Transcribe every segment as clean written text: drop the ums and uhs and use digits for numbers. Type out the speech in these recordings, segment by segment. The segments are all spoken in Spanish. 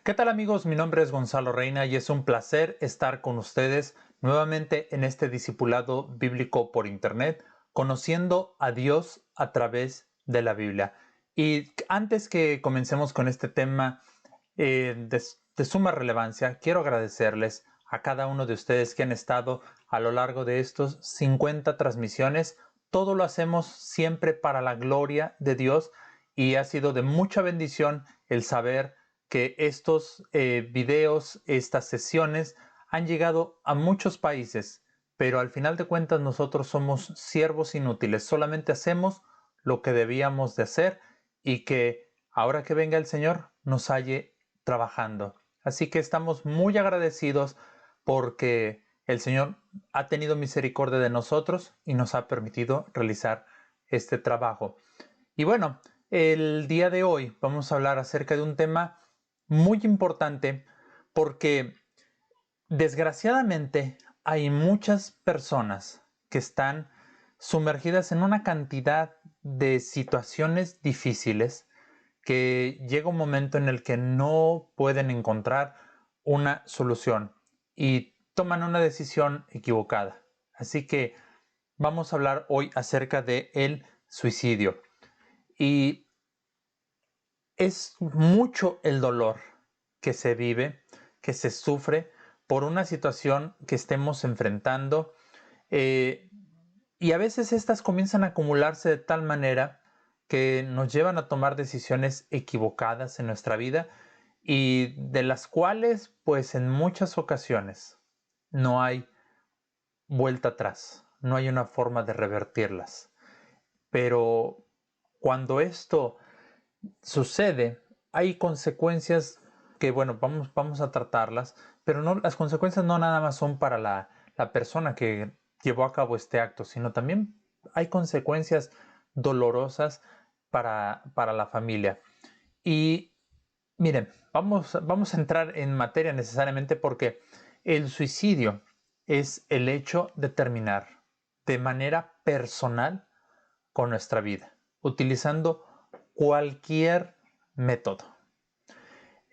¿Qué tal amigos? Mi nombre es Gonzalo Reina y es un placer estar con ustedes nuevamente en este discipulado bíblico por internet, conociendo a Dios a través de la Biblia. Y antes que comencemos con este tema de suma relevancia, quiero agradecerles a cada uno de ustedes que han estado a lo largo de estos 50 transmisiones. Todo lo hacemos siempre para la gloria de Dios y ha sido de mucha bendición el saber que estos videos, estas sesiones han llegado a muchos países, pero al final de cuentas nosotros somos siervos inútiles, solamente hacemos lo que debíamos de hacer y que ahora que venga el Señor nos halle trabajando. Así que estamos muy agradecidos porque el Señor ha tenido misericordia de nosotros y nos ha permitido realizar este trabajo. Y bueno, el día de hoy vamos a hablar acerca de un tema muy importante porque desgraciadamente hay muchas personas que están sumergidas en una cantidad de situaciones difíciles que llega un momento en el que no pueden encontrar una solución y toman una decisión equivocada. Así que vamos a hablar hoy acerca de el suicidio. Y es mucho el dolor que se vive, que se sufre por una situación que estemos enfrentando. eh, y a veces estas comienzan a acumularse de tal manera que nos llevan a tomar decisiones equivocadas en nuestra vida y de las cuales, pues en muchas ocasiones, no hay vuelta atrás, no hay una forma de revertirlas. Pero cuando esto sucede, hay consecuencias que, bueno, vamos a tratarlas, pero no, las consecuencias no nada más son para la persona que llevó a cabo este acto, sino también hay consecuencias dolorosas para la familia. Y miren, vamos a entrar en materia necesariamente porque el suicidio es el hecho de terminar de manera personal con nuestra vida, utilizando cualquier método.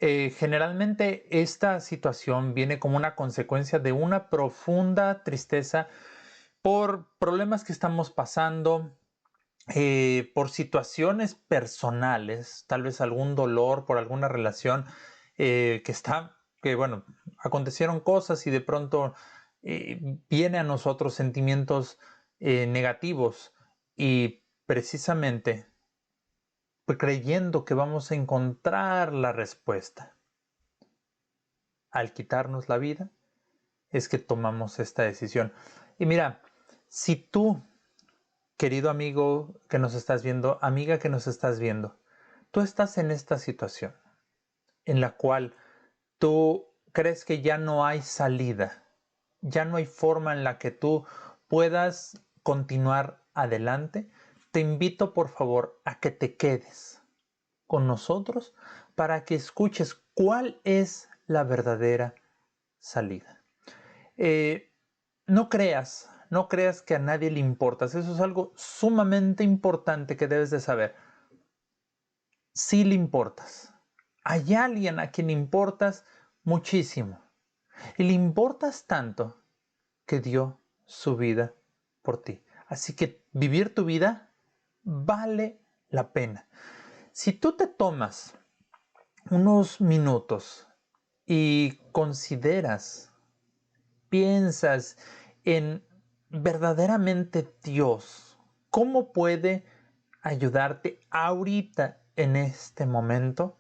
Generalmente esta situación viene como una consecuencia de una profunda tristeza por problemas que estamos pasando, por situaciones personales, tal vez algún dolor por alguna relación que bueno, acontecieron cosas y de pronto viene a nosotros sentimientos negativos y precisamente creyendo que vamos a encontrar la respuesta al quitarnos la vida, es que tomamos esta decisión. Y mira, si tú, querido amigo que nos estás viendo, amiga que nos estás viendo, tú estás en esta situación en la cual tú crees que ya no hay salida, ya no hay forma en la que tú puedas continuar adelante, te invito por favor a que te quedes con nosotros para que escuches cuál es la verdadera salida. Eh, no creas que a nadie le importas. Eso es algo sumamente importante que debes de saber. Sí le importas. Hay alguien a quien le importas muchísimo. Y le importas tanto que dio su vida por ti. Así que vivir tu vida vale la pena. Si tú te tomas unos minutos y consideras, piensas en verdaderamente Dios, ¿cómo puede ayudarte ahorita en este momento?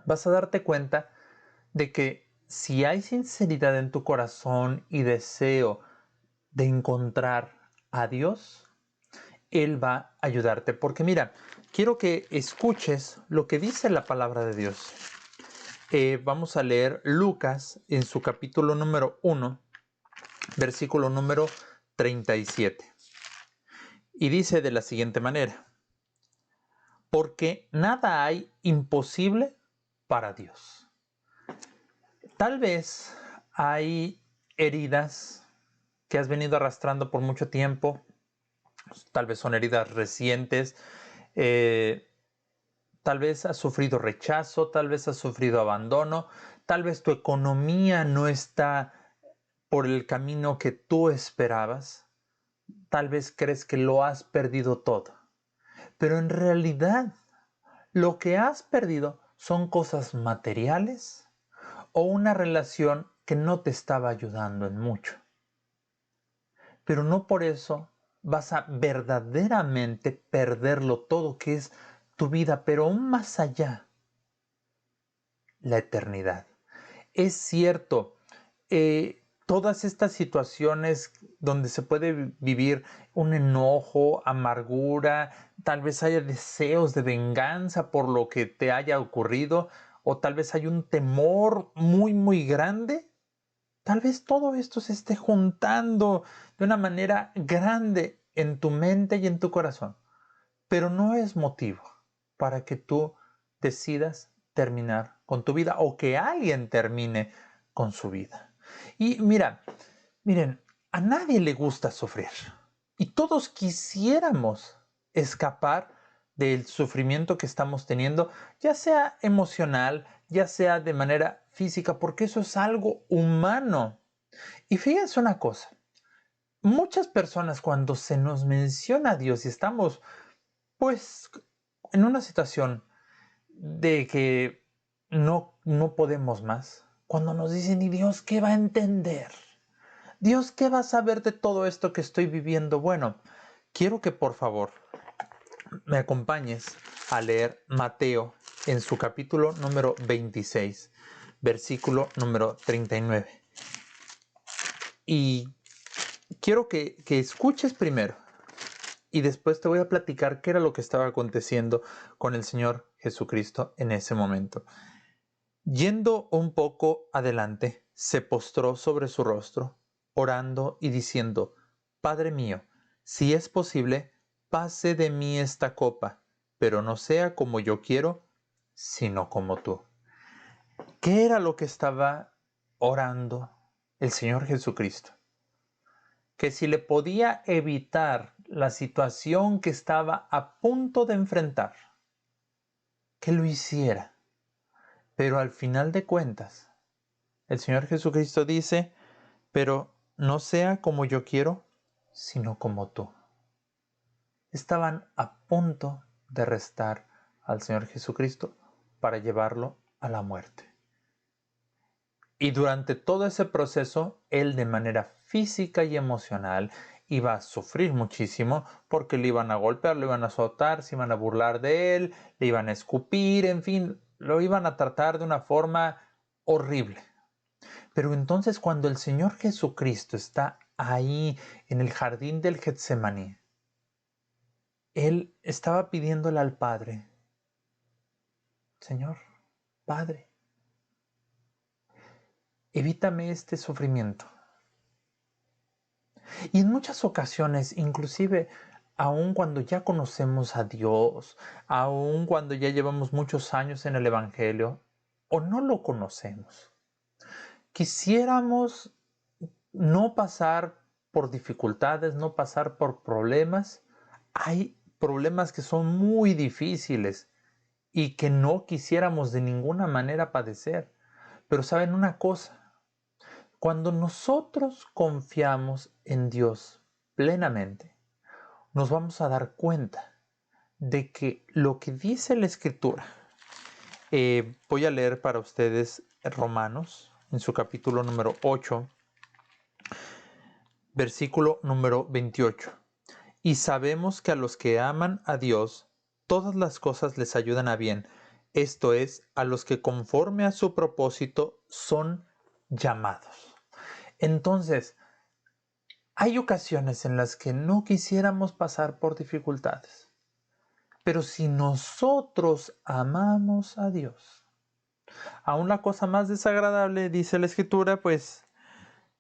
Vas a darte cuenta de que si hay sinceridad en tu corazón y deseo de encontrar a Dios, Él va a ayudarte. Porque mira, quiero que escuches lo que dice la palabra de Dios. Vamos a leer Lucas en su capítulo número 1, versículo número 37. Y dice de la siguiente manera: porque nada hay imposible para Dios. Tal vez hay heridas que has venido arrastrando por mucho tiempo, tal vez son heridas recientes, eh, Tal vez has sufrido rechazo, tal vez has sufrido abandono, tal vez tu economía no está por el camino que tú esperabas, tal vez crees que lo has perdido todo, pero en realidad lo que has perdido son cosas materiales o una relación que no te estaba ayudando en mucho. Pero no por eso vas a verdaderamente perderlo todo, que es tu vida, pero aún más allá, la eternidad. Es cierto, todas estas situaciones donde se puede vivir un enojo, amargura, tal vez haya deseos de venganza por lo que te haya ocurrido, o tal vez hay un temor muy, muy grande. Tal vez todo esto se esté juntando de una manera grande en tu mente y en tu corazón, pero no es motivo para que tú decidas terminar con tu vida o que alguien termine con su vida. Y miren, a nadie le gusta sufrir y todos quisiéramos escapar del sufrimiento que estamos teniendo, ya sea emocional, ya sea de manera física, porque eso es algo humano. Y fíjense una cosa, muchas personas cuando se nos menciona a Dios y estamos pues en una situación de que no podemos más, cuando nos dicen, ¿y Dios qué va a entender? ¿Dios qué va a saber de todo esto que estoy viviendo? Bueno, quiero que por favor me acompañes a leer Mateo en su capítulo número 26, versículo número 39. Y quiero que escuches primero y después te voy a platicar qué era lo que estaba aconteciendo con el Señor Jesucristo en ese momento. Yendo un poco adelante, se postró sobre su rostro, orando y diciendo, Padre mío, si es posible, pase de mí esta copa, pero no sea como yo quiero, sino como tú. ¿Qué era lo que estaba orando el Señor Jesucristo? Que si le podía evitar la situación que estaba a punto de enfrentar, que lo hiciera. Pero al final de cuentas, el Señor Jesucristo dice, pero no sea como yo quiero, sino como tú. Estaban a punto de arrestar al Señor Jesucristo para llevarlo a la muerte. Y durante todo ese proceso, él de manera física y emocional iba a sufrir muchísimo porque le iban a golpear, le iban a azotar, se iban a burlar de él, le iban a escupir, en fin, lo iban a tratar de una forma horrible. Pero entonces cuando el Señor Jesucristo está ahí en el jardín del Getsemaní, él estaba pidiéndole al Padre, Señor, Padre, evítame este sufrimiento. Y en muchas ocasiones, inclusive aun cuando ya conocemos a Dios, aun cuando ya llevamos muchos años en el Evangelio, o no lo conocemos, quisiéramos no pasar por dificultades, no pasar por problemas. Hay problemas que son muy difíciles y que no quisiéramos de ninguna manera padecer. Pero saben una cosa, cuando nosotros confiamos en Dios plenamente, nos vamos a dar cuenta de que lo que dice la Escritura, voy a leer para ustedes Romanos en su capítulo número 8, versículo número 28. Y sabemos que a los que aman a Dios, todas las cosas les ayudan a bien, esto es, a los que conforme a su propósito son llamados. Entonces, hay ocasiones en las que no quisiéramos pasar por dificultades, pero si nosotros amamos a Dios, aún la cosa más desagradable, dice la Escritura, pues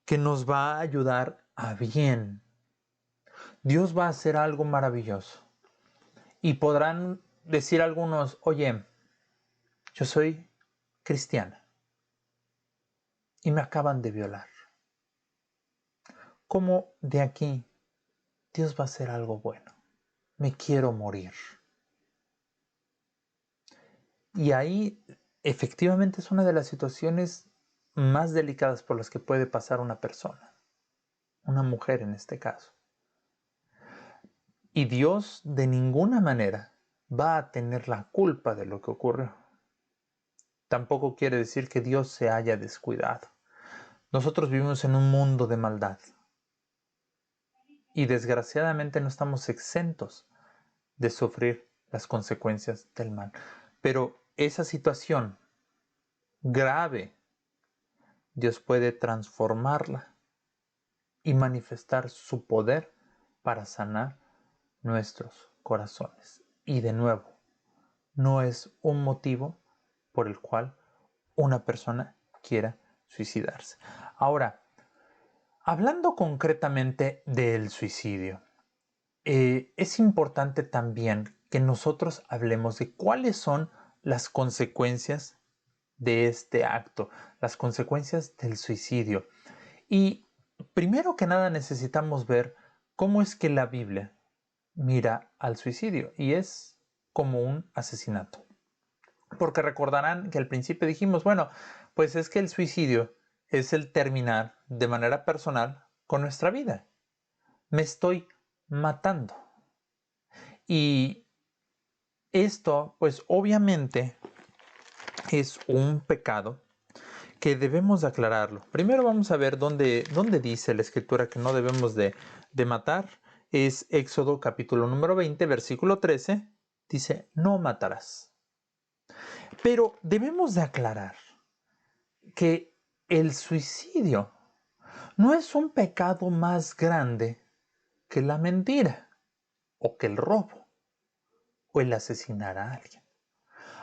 que nos va a ayudar a bien. Dios va a hacer algo maravilloso. Y podrán decir algunos, oye, yo soy cristiana y me acaban de violar. ¿Cómo de aquí Dios va a hacer algo bueno? Me quiero morir. Y ahí efectivamente es una de las situaciones más delicadas por las que puede pasar una persona, una mujer en este caso. Y Dios de ninguna manera va a tener la culpa de lo que ocurrió. Tampoco quiere decir que Dios se haya descuidado. Nosotros vivimos en un mundo de maldad y desgraciadamente no estamos exentos de sufrir las consecuencias del mal. Pero esa situación grave, Dios puede transformarla y manifestar su poder para sanar nuestros corazones. Y de nuevo, no es un motivo por el cual una persona quiera suicidarse. Ahora, hablando concretamente del suicidio, es importante también que nosotros hablemos de cuáles son las consecuencias de este acto, las consecuencias del suicidio. Y primero que nada necesitamos ver cómo es que la Biblia mira al suicidio, y es como un asesinato. Porque recordarán que al principio dijimos, bueno, pues es que el suicidio es el terminar de manera personal con nuestra vida. Me estoy matando. Y esto, pues obviamente, es un pecado que debemos aclararlo. Primero vamos a ver dónde dice la escritura que no debemos de matar. Es Éxodo capítulo número 20, versículo 13. Dice, no matarás. Pero debemos de aclarar que el suicidio no es un pecado más grande que la mentira, o que el robo, o el asesinar a alguien.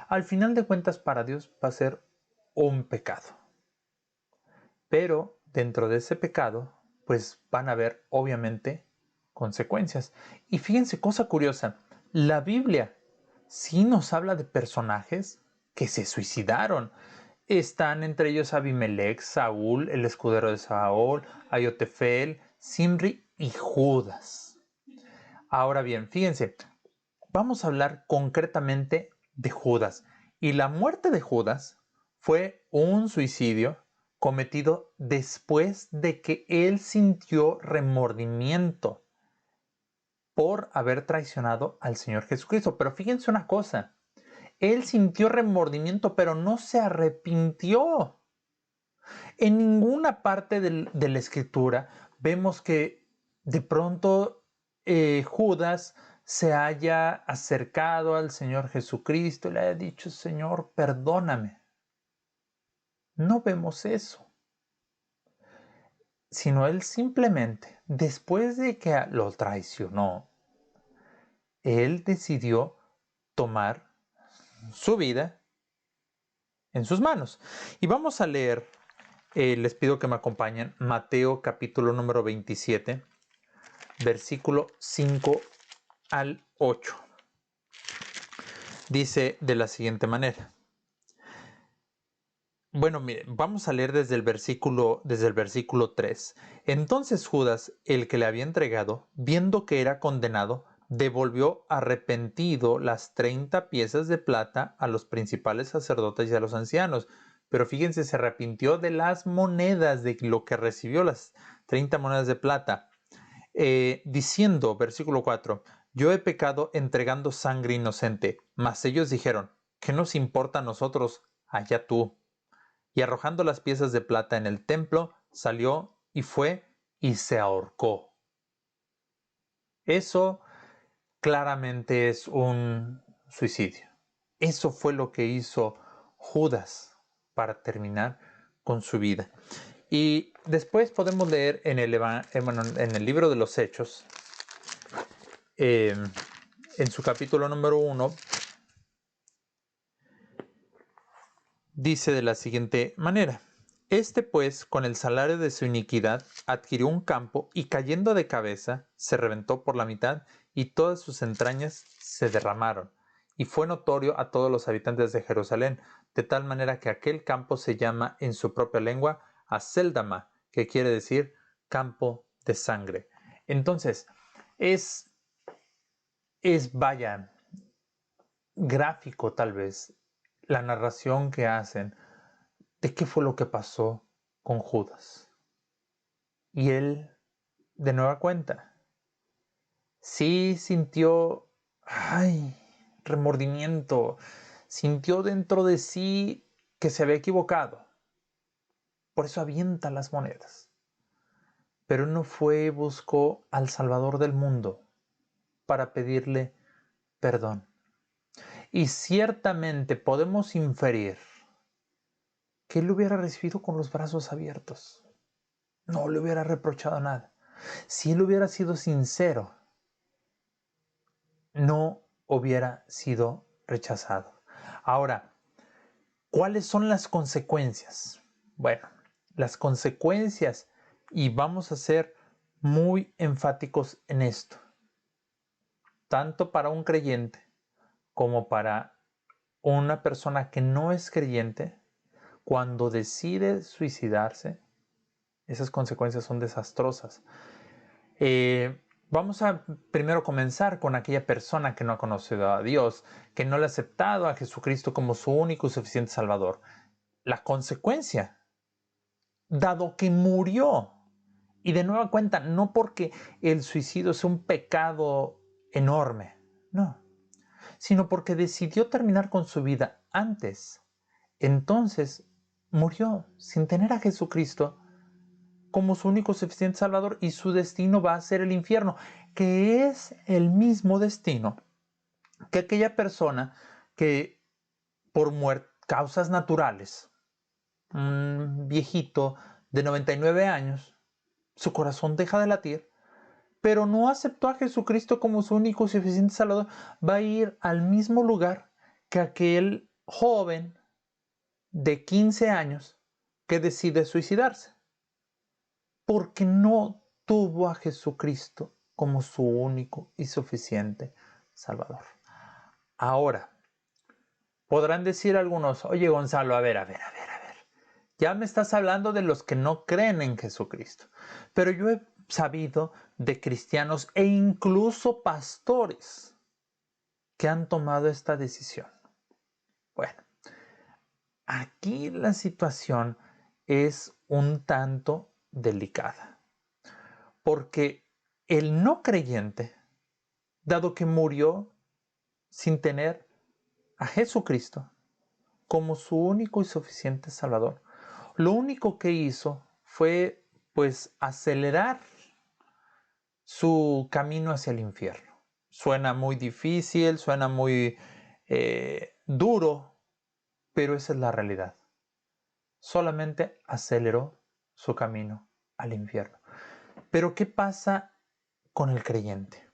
Al final de cuentas, para Dios va a ser un pecado. Pero dentro de ese pecado, pues van a haber obviamente consecuencias. Y fíjense, cosa curiosa, la Biblia sí nos habla de personajes que se suicidaron. Están entre ellos Abimelech, Saúl, el escudero de Saúl, Aiotefel, Simri y Judas. Ahora bien, fíjense, vamos a hablar concretamente de Judas. Y la muerte de Judas fue un suicidio cometido después de que él sintió remordimiento por haber traicionado al Señor Jesucristo. Pero fíjense una cosa, él sintió remordimiento, pero no se arrepintió. En ninguna parte de la escritura vemos que de pronto Judas se haya acercado al Señor Jesucristo y le haya dicho, Señor, perdóname. No vemos eso. Sino él simplemente, después de que lo traicionó, él decidió tomar su vida en sus manos. Y vamos a leer, les pido que me acompañen, Mateo capítulo número 27, versículo 5 al 8. Dice de la siguiente manera. Bueno, miren, vamos a leer desde el versículo 3. Entonces Judas, el que le había entregado, viendo que era condenado, devolvió arrepentido las 30 piezas de plata a los principales sacerdotes y a los ancianos. Pero fíjense, se arrepintió de las monedas, de lo que recibió, las 30 monedas de plata, diciendo, versículo 4, yo he pecado entregando sangre inocente. Mas ellos dijeron, ¿qué nos importa a nosotros? Allá tú. Y arrojando las piezas de plata en el templo, salió y fue y se ahorcó. Eso claramente es un suicidio. Eso fue lo que hizo Judas para terminar con su vida. Y después podemos leer en el libro de los Hechos, en su capítulo número 1, dice de la siguiente manera. Este pues, con el salario de su iniquidad, adquirió un campo y cayendo de cabeza, se reventó por la mitad y todas sus entrañas se derramaron. Y fue notorio a todos los habitantes de Jerusalén, de tal manera que aquel campo se llama en su propia lengua Aceldama, que quiere decir campo de sangre. Entonces, vaya, gráfico tal vez la narración que hacen de qué fue lo que pasó con Judas. Y él, de nueva cuenta, sí sintió, remordimiento, sintió dentro de sí que se había equivocado. Por eso avienta las monedas. Pero no fue y buscó al Salvador del mundo para pedirle perdón. Y ciertamente podemos inferir que él lo hubiera recibido con los brazos abiertos. No le hubiera reprochado nada. Si él hubiera sido sincero, no hubiera sido rechazado. Ahora, ¿cuáles son las consecuencias? Bueno, las consecuencias, y vamos a ser muy enfáticos en esto, tanto para un creyente como para una persona que no es creyente, cuando decide suicidarse, esas consecuencias son desastrosas. Vamos a primero comenzar con aquella persona que no ha conocido a Dios, que no le ha aceptado a Jesucristo como su único y suficiente Salvador. La consecuencia, dado que murió, y de nueva cuenta, no porque el suicidio sea un pecado enorme, no, sino porque decidió terminar con su vida antes. Entonces murió sin tener a Jesucristo como su único suficiente Salvador, y su destino va a ser el infierno, que es el mismo destino que aquella persona que por causas naturales, un viejito de 99 años, su corazón deja de latir, pero no aceptó a Jesucristo como su único y suficiente Salvador, va a ir al mismo lugar que aquel joven de 15 años que decide suicidarse, porque no tuvo a Jesucristo como su único y suficiente Salvador. Ahora, podrán decir algunos, oye Gonzalo, a ver. Ya me estás hablando de los que no creen en Jesucristo. Pero yo he sabido de cristianos e incluso pastores que han tomado esta decisión. Bueno, aquí la situación es un tanto delicada. Porque el no creyente, dado que murió sin tener a Jesucristo como su único y suficiente Salvador, lo único que hizo fue pues acelerar su camino hacia el infierno. Suena muy difícil, suena muy duro, pero esa es la realidad. Solamente aceleró su camino al infierno. Pero ¿qué pasa con el creyente?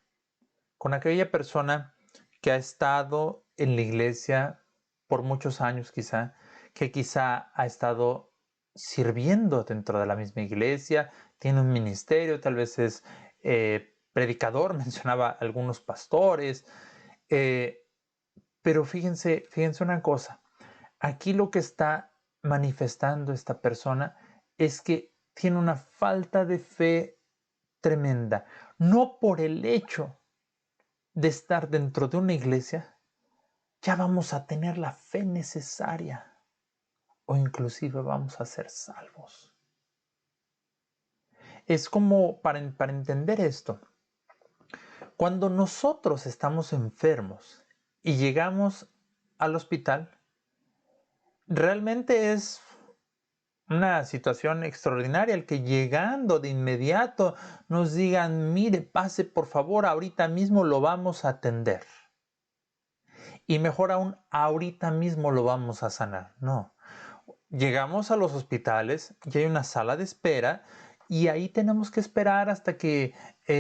Con aquella persona que ha estado en la iglesia por muchos años quizá, que quizá ha estado sirviendo dentro de la misma iglesia, tiene un ministerio, tal vez es predicador, mencionaba algunos pastores, pero fíjense una cosa, aquí lo que está manifestando esta persona es que tiene una falta de fe tremenda, no por el hecho de estar dentro de una iglesia, ya vamos a tener la fe necesaria o inclusive vamos a ser salvos. Es como para entender esto, cuando nosotros estamos enfermos y llegamos al hospital, realmente es una situación extraordinaria el que llegando de inmediato nos digan, mire, pase por favor, ahorita mismo lo vamos a atender. Y mejor aún, ahorita mismo lo vamos a sanar. No. Llegamos a los hospitales y hay una sala de espera y ahí tenemos que esperar hasta que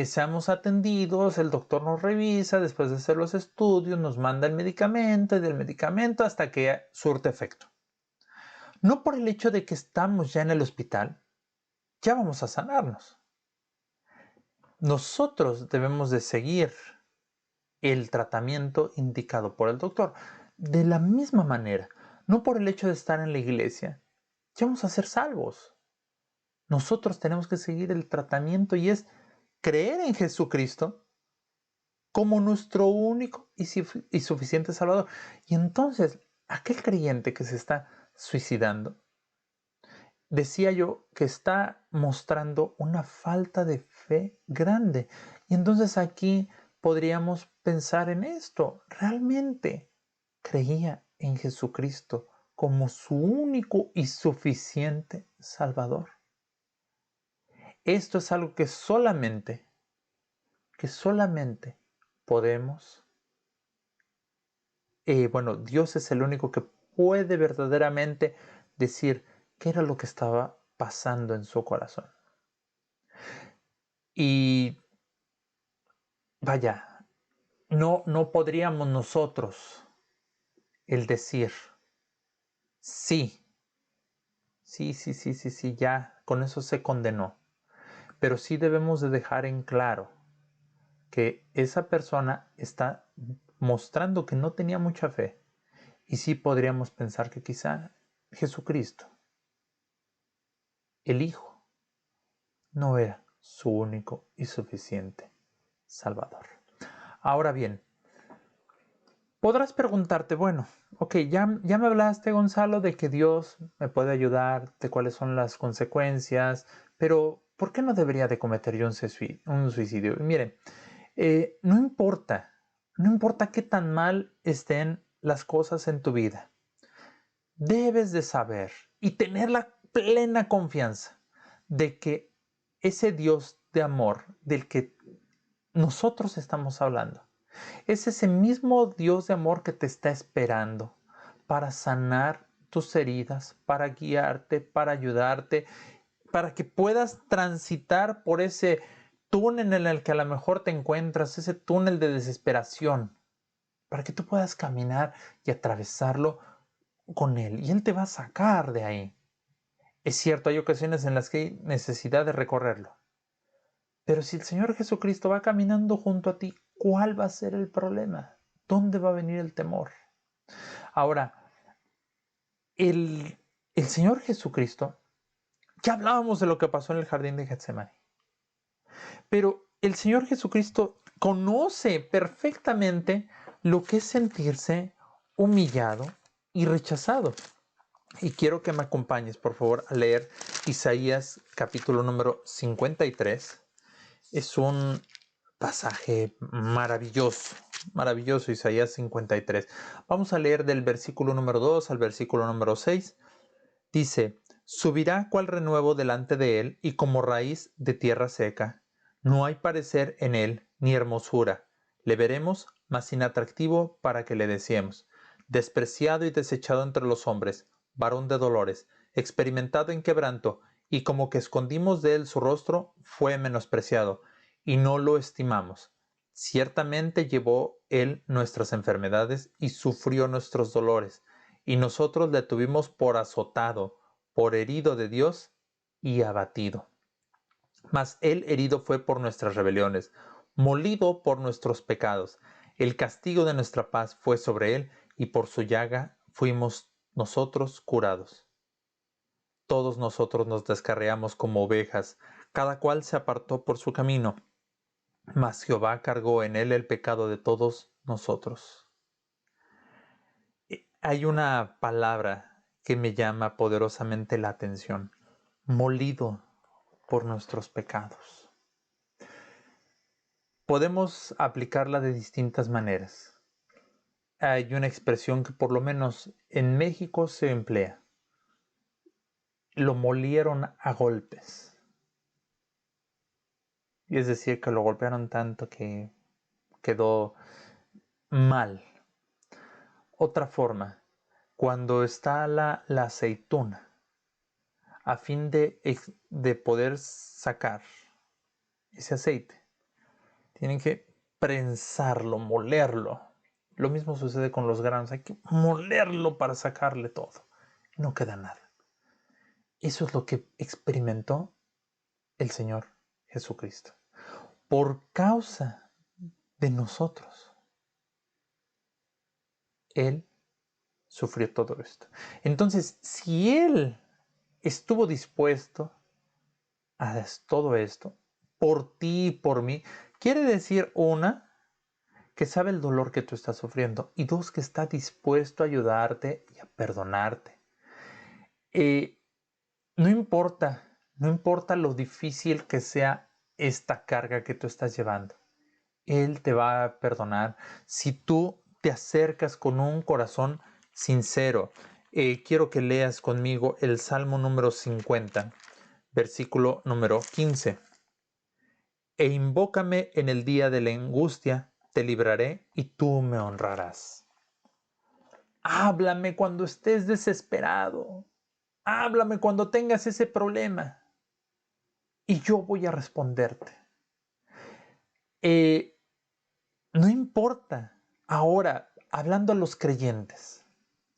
seamos atendidos, el doctor nos revisa, después de hacer los estudios, nos manda el medicamento y del medicamento hasta que surte efecto. No por el hecho de que estamos ya en el hospital, ya vamos a sanarnos. Nosotros debemos de seguir el tratamiento indicado por el doctor. De la misma manera, no por el hecho de estar en la iglesia, ya vamos a ser salvos. Nosotros tenemos que seguir el tratamiento y es creer en Jesucristo como nuestro único y suficiente Salvador. Y entonces aquel creyente que se está suicidando, decía yo que está mostrando una falta de fe grande. Y entonces aquí podríamos pensar en esto. ¿Realmente creía en Jesucristo como su único y suficiente Salvador? Esto es algo que solamente podemos, bueno, Dios es el único que puede verdaderamente decir qué era lo que estaba pasando en su corazón. Y vaya, no podríamos nosotros el decir, sí, sí, ya, con eso se condenó. Pero sí debemos de dejar en claro que esa persona está mostrando que no tenía mucha fe. Y sí podríamos pensar que quizá Jesucristo, el Hijo, no era su único y suficiente Salvador. Ahora bien, podrás preguntarte, bueno, ok, ya me hablaste, Gonzalo, de que Dios me puede ayudar, de cuáles son las consecuencias, pero ¿por qué no debería de cometer yo un suicidio? Y miren, no importa qué tan mal estén las cosas en tu vida, debes de saber y tener la plena confianza de que ese Dios de amor del que nosotros estamos hablando, es ese mismo Dios de amor que te está esperando para sanar tus heridas, para guiarte, para ayudarte, para que puedas transitar por ese túnel en el que a lo mejor te encuentras, ese túnel de desesperación, para que tú puedas caminar y atravesarlo con Él. Y Él te va a sacar de ahí. Es cierto, hay ocasiones en las que hay necesidad de recorrerlo. Pero si el Señor Jesucristo va caminando junto a ti, ¿cuál va a ser el problema? ¿Dónde va a venir el temor? Ahora, el Señor Jesucristo, ya hablábamos de lo que pasó en el jardín de Getsemaní, pero el Señor Jesucristo conoce perfectamente lo que es sentirse humillado y rechazado. Y quiero que me acompañes, por favor, a leer Isaías capítulo número 53. Es un pasaje maravilloso, maravilloso, Isaías 53. Vamos a leer del versículo número 2 al versículo número 6. Dice, subirá cual renuevo delante de él y como raíz de tierra seca. No hay parecer en él ni hermosura. Le veremos, mas inatractivo para que le deseemos. Despreciado y desechado entre los hombres, varón de dolores, experimentado en quebranto, y como que escondimos de él su rostro, fue menospreciado, y no lo estimamos. Ciertamente llevó él nuestras enfermedades y sufrió nuestros dolores, y nosotros le tuvimos por azotado, por herido de Dios y abatido. Mas él herido fue por nuestras rebeliones, molido por nuestros pecados. El castigo de nuestra paz fue sobre él, y por su llaga fuimos nosotros curados. Todos nosotros nos descarriamos como ovejas, cada cual se apartó por su camino, mas Jehová cargó en él el pecado de todos nosotros. Hay una palabra que me llama poderosamente la atención: molido por nuestros pecados. Podemos aplicarla de distintas maneras. Hay una expresión que por lo menos en México se emplea: lo molieron a golpes. Y es decir, que lo golpearon tanto que quedó mal. Otra forma, cuando está la aceituna, a fin de poder sacar ese aceite, tienen que prensarlo, molerlo. Lo mismo sucede con los granos, hay que molerlo para sacarle todo. No queda nada. Eso es lo que experimentó el Señor Jesucristo. Por causa de nosotros, Él sufrió todo esto. Entonces, si Él estuvo dispuesto a todo esto, por ti y por mí, quiere decir, que sabe el dolor que tú estás sufriendo. Y dos, que está dispuesto a ayudarte y a perdonarte. No importa, no importa lo difícil que sea esta carga que tú estás llevando. Él te va a perdonar si tú te acercas con un corazón sincero. Quiero que leas conmigo el Salmo número 50, versículo número 15. E invócame en el día de la angustia, te libraré y tú me honrarás. Háblame cuando estés desesperado. Háblame cuando tengas ese problema. Y yo voy a responderte. No importa. Ahora, hablando a los creyentes,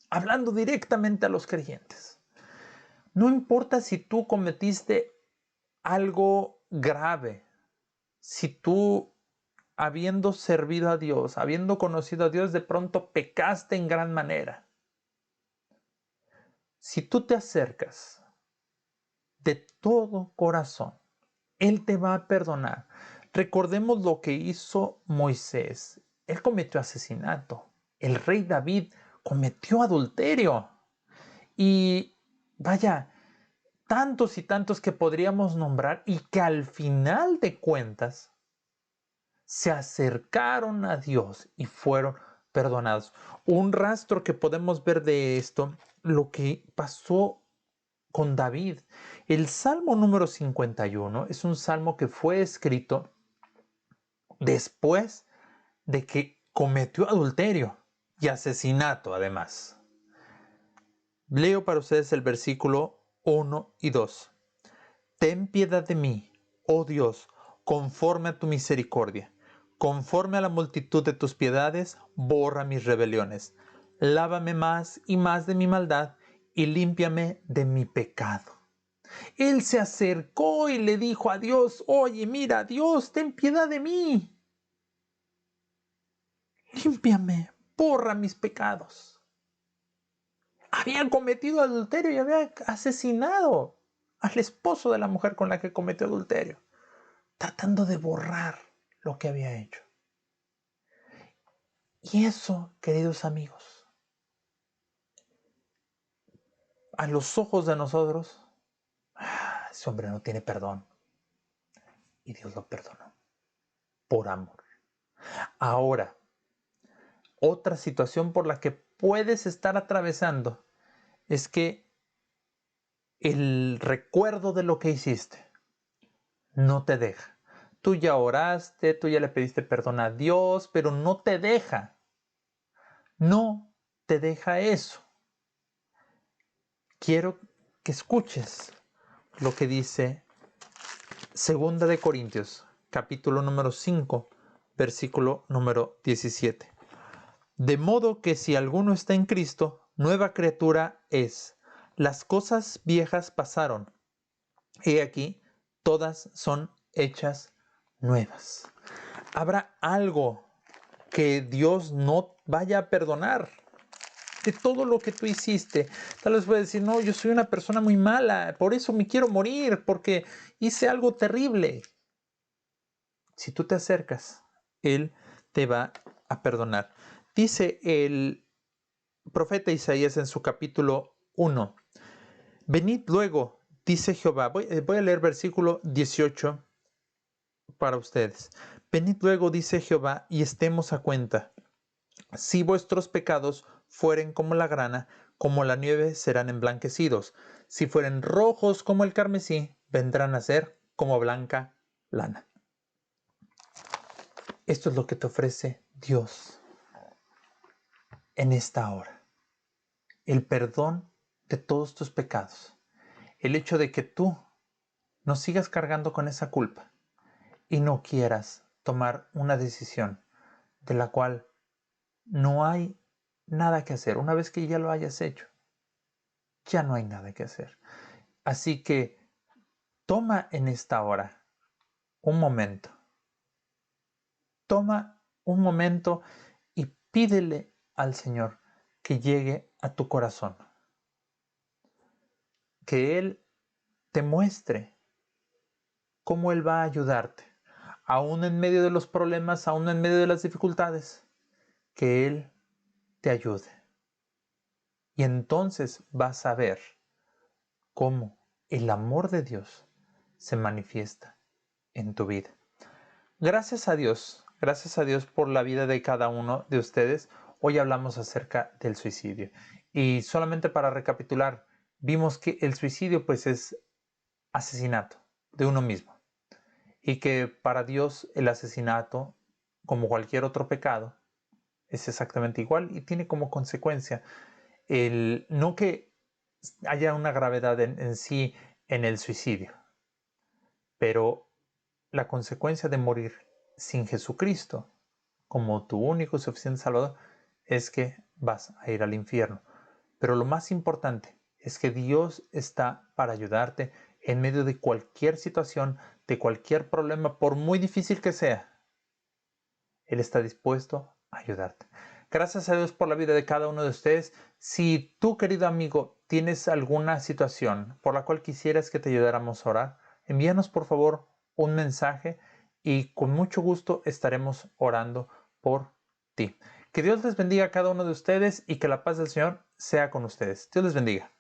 hablando directamente a los creyentes, no importa si tú cometiste algo grave, si tú, habiendo servido a Dios, habiendo conocido a Dios, de pronto pecaste en gran manera. Si tú te acercas de todo corazón, Él te va a perdonar. Recordemos lo que hizo Moisés. Él cometió asesinato. El rey David cometió adulterio. Y vaya, tantos y tantos que podríamos nombrar y que al final de cuentas se acercaron a Dios y fueron perdonados. Un rastro que podemos ver de esto, lo que pasó con David. El Salmo número 51 es un salmo que fue escrito después de que cometió adulterio y asesinato además. Leo para ustedes el versículo 1 y 2. Ten piedad de mí, oh Dios, conforme a tu misericordia. Conforme a la multitud de tus piedades, borra mis rebeliones. Lávame más y más de mi maldad y límpiame de mi pecado. Él se acercó y le dijo a Dios, oye, mira, Dios, ten piedad de mí. Límpiame, borra mis pecados. Había cometido adulterio y había asesinado al esposo de la mujer con la que cometió adulterio, tratando de borrar lo que había hecho. Y eso, queridos amigos, a los ojos de nosotros, ese hombre no tiene perdón. Y Dios lo perdonó por amor. Ahora, otra situación por la que puedes estar atravesando es que el recuerdo de lo que hiciste no te deja. Tú ya oraste, tú ya le pediste perdón a Dios, pero no te deja. No te deja eso. Quiero que escuches lo que dice Segunda de Corintios, capítulo número 5, versículo número 17. De modo que si alguno está en Cristo, nueva criatura es. Las cosas viejas pasaron. He aquí, todas son hechas nuevas. ¿Habrá algo que Dios no vaya a perdonar de todo lo que tú hiciste? Tal vez puedes decir, no, yo soy una persona muy mala, por eso me quiero morir, porque hice algo terrible. Si tú te acercas, Él te va a perdonar. Dice el profeta Isaías en su capítulo 1, venid luego, dice Jehová. Voy a leer versículo 18 para ustedes. Venid luego, dice Jehová, y estemos a cuenta. Si vuestros pecados fueren como la grana, como la nieve serán emblanquecidos. Si fueren rojos como el carmesí, vendrán a ser como blanca lana. Esto es lo que te ofrece Dios en esta hora. El perdón de todos tus pecados. El hecho de que tú no sigas cargando con esa culpa y no quieras tomar una decisión de la cual no hay nada que hacer. Una vez que ya lo hayas hecho, ya no hay nada que hacer. Así que toma en esta hora un momento. Toma un momento y pídele al Señor que llegue a tu corazón. Que Él te muestre cómo Él va a ayudarte. aún en medio de los problemas, aún en medio de las dificultades, que Él te ayude. Y entonces vas a ver cómo el amor de Dios se manifiesta en tu vida. Gracias a Dios por la vida de cada uno de ustedes. Hoy hablamos acerca del suicidio. Y solamente para recapitular, vimos que el suicidio pues es asesinato de uno mismo. Y que para Dios el asesinato, como cualquier otro pecado, es exactamente igual y tiene como consecuencia no que haya una gravedad en sí en el suicidio, pero la consecuencia de morir sin Jesucristo como tu único y suficiente Salvador es que vas a ir al infierno. Pero lo más importante es que Dios está para ayudarte en medio de cualquier situación, de cualquier problema, por muy difícil que sea. Él está dispuesto a ayudarte. Gracias a Dios por la vida de cada uno de ustedes. Si tú, querido amigo, tienes alguna situación por la cual quisieras que te ayudáramos a orar, envíanos por favor un mensaje y con mucho gusto estaremos orando por ti. Que Dios les bendiga a cada uno de ustedes y que la paz del Señor sea con ustedes. Dios les bendiga.